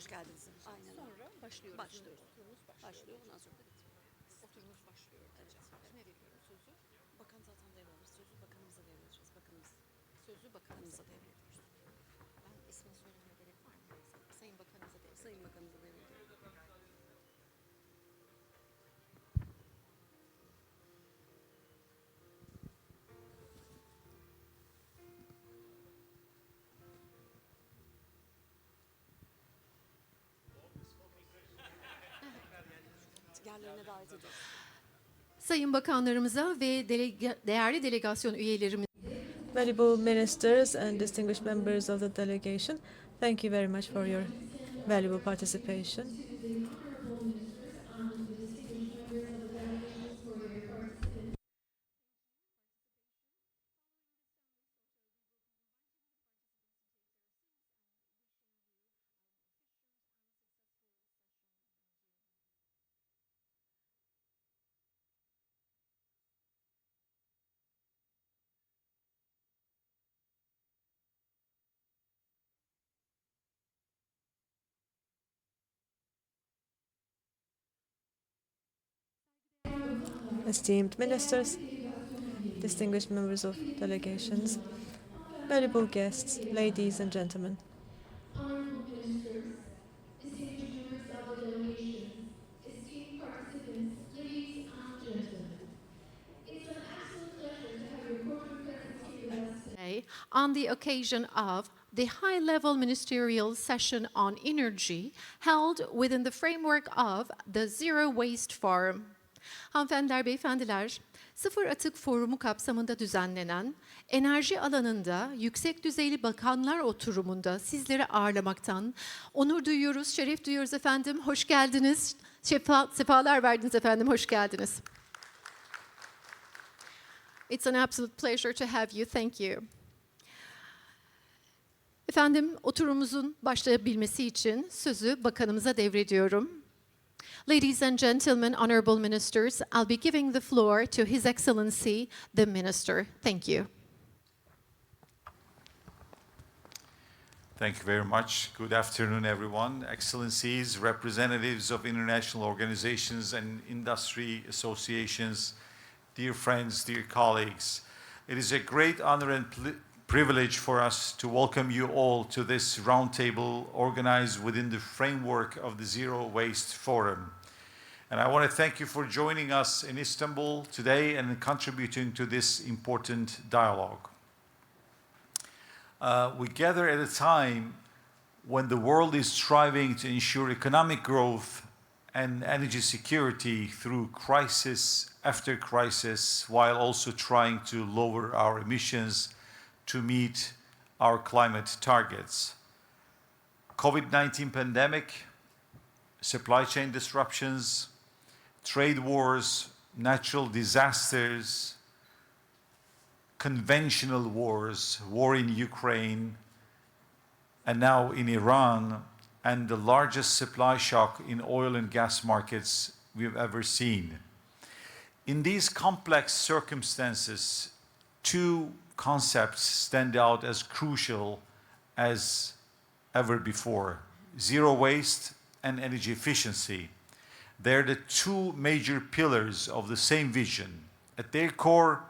hoş geldiniz. Aynen. Sonra başlıyoruz. Oturumuz başlıyor. Ondan sonra da bitiyor. Oturumuz başlıyor. Evet. Kime veriyorum sözü? Bakan zaten devralır. Sözü bakanımıza devredeceğiz. Sözü Bakanımıza bakanımıza. devrediyoruz. Ben ismini söylememe gerek var mı? Sayın Bakanımıza devredeceğim. Sayın Bakanımıza devrediyoruz. Yerlerine davet ediyoruz. Sayın Bakanlarımıza ve değerli delegasyon üyelerimize Valuable ministers and distinguished members of the delegation, thank you very much for your valuable participation. Esteemed ministers, distinguished members of delegations, valuable guests, ladies and gentlemen. Honorable ministers, distinguished members of the delegation, esteemed participants, ladies and gentlemen. It's an absolute pleasure to have your corporate presence here with us today. on the occasion of the high-level ministerial session on energy held within the framework of the Zero Waste Forum. Hanımefendiler, beyefendiler, Sıfır Atık Forumu kapsamında düzenlenen enerji alanında yüksek düzeyli bakanlar oturumunda sizleri ağırlamaktan onur duyuyoruz, şeref duyuyoruz efendim. Hoş geldiniz. Sefalar verdiniz efendim, hoş geldiniz. It's an absolute pleasure to have you. Thank you. Efendim, oturumumuzun başlayabilmesi için sözü bakanımıza devrediyorum. Ladies and gentlemen, honorable ministers, I'll be giving the floor to His Excellency, the Minister. Thank you. Thank you very much. Good afternoon, everyone. Excellencies, representatives of international organizations and industry associations, dear friends, dear colleagues. It is a great honor and privilege for us to welcome you all to this roundtable organized within the framework of the Zero Waste Forum. And I want to thank you for joining us in Istanbul today and contributing to this important dialogue. We gather at a time when the world is striving to ensure economic growth and energy security through crisis after crisis, while also trying to lower our emissions to meet our climate targets. COVID-19 pandemic, supply chain disruptions, trade wars, natural disasters, conventional wars, war in Ukraine, and now in Iran, and the largest supply shock in oil and gas markets we've ever seen. In these complex circumstances, two concepts stand out as crucial as ever before: zero waste and energy efficiency. They're the two major pillars of the same vision. At their core,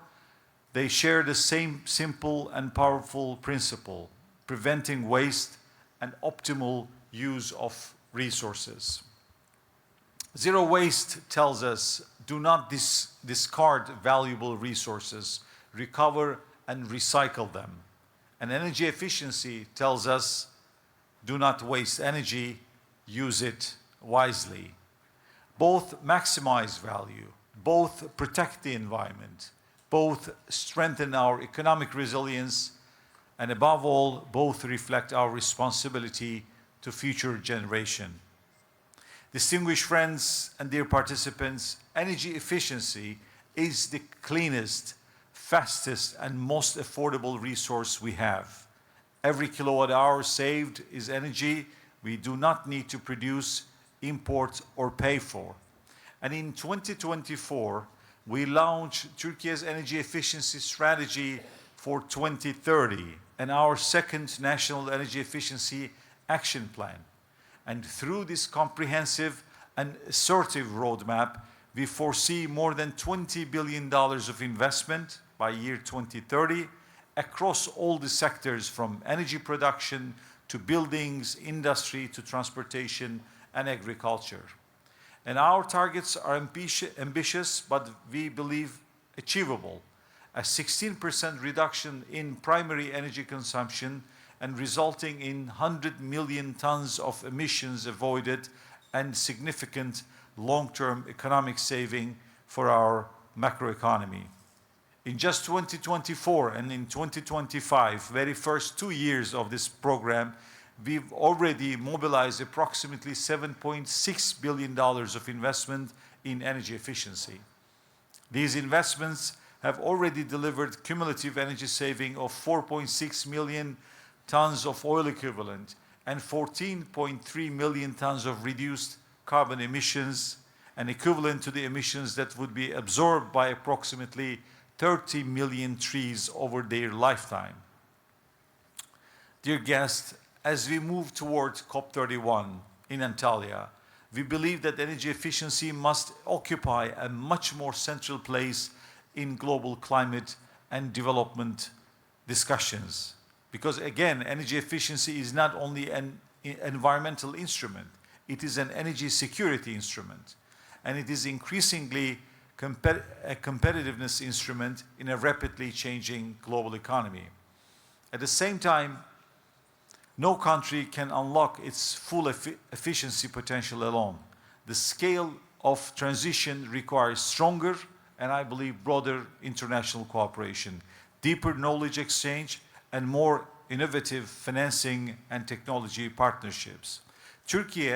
they share the same simple and powerful principle: preventing waste and optimal use of resources. Zero waste tells us do not discard valuable resources, recover and recycle them. And energy efficiency tells us do not waste energy, use it wisely. Both maximize value, both protect the environment, both strengthen our economic resilience, and above all, both reflect our responsibility to future generation. Distinguished friends and dear participants, energy efficiency is the cleanest, fastest, and most affordable resource we have. Every kilowatt hour saved is energy we do not need to produce, import, or pay for. And in 2024, we launched Turkey's energy efficiency strategy for 2030 and our second national energy efficiency action plan. And through this comprehensive and assertive roadmap, we foresee more than $20 billion of investment by year 2030 across all the sectors, from energy production to buildings, industry to transportation and agriculture. And our targets are ambitious, but we believe achievable. A 16% reduction in primary energy consumption and resulting in 100 million tons of emissions avoided and significant long-term economic saving for our macroeconomy. In just 2024 and in 2025, very first 2 years of this program, we've already mobilized approximately $7.6 billion of investment in energy efficiency. These investments have already delivered cumulative energy saving of 4.6 million tons of oil equivalent and 14.3 million tons of reduced carbon emissions, and equivalent to the emissions that would be absorbed by approximately 30 million trees over their lifetime. Dear guests, as we move towards COP31 in Antalya, we believe that energy efficiency must occupy a much more central place in global climate and development discussions. Because again, energy efficiency is not only an environmental instrument, it is an energy security instrument. And it is increasingly a competitiveness instrument in a rapidly changing global economy. At the same time, no country can unlock its full efficiency potential alone. The scale of transition requires stronger and, I believe, broader international cooperation, deeper knowledge exchange, and more innovative financing and technology partnerships. Turkey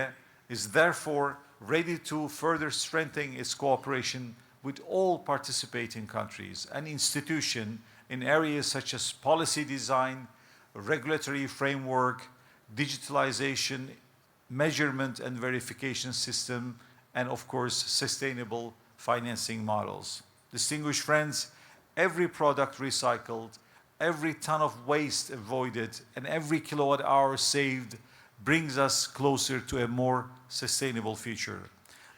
is therefore ready to further strengthen its cooperation with all participating countries and institutions in areas such as policy design, regulatory framework, digitalization, measurement and verification system, and of course, sustainable financing models. Distinguished friends, every product recycled, every ton of waste avoided, and every kilowatt hour saved brings us closer to a more sustainable future.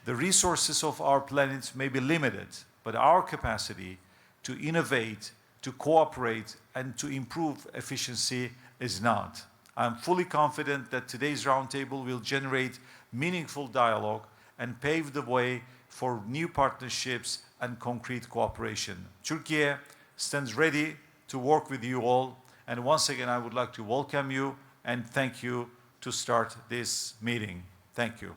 The resources of our planet may be limited, but our capacity to innovate, to cooperate, and to improve efficiency is not. I'm fully confident that today's roundtable will generate meaningful dialogue and pave the way for new partnerships and concrete cooperation. Turkey stands ready to work with you all, and once again I would like to welcome you and thank you to start this meeting. Thank you.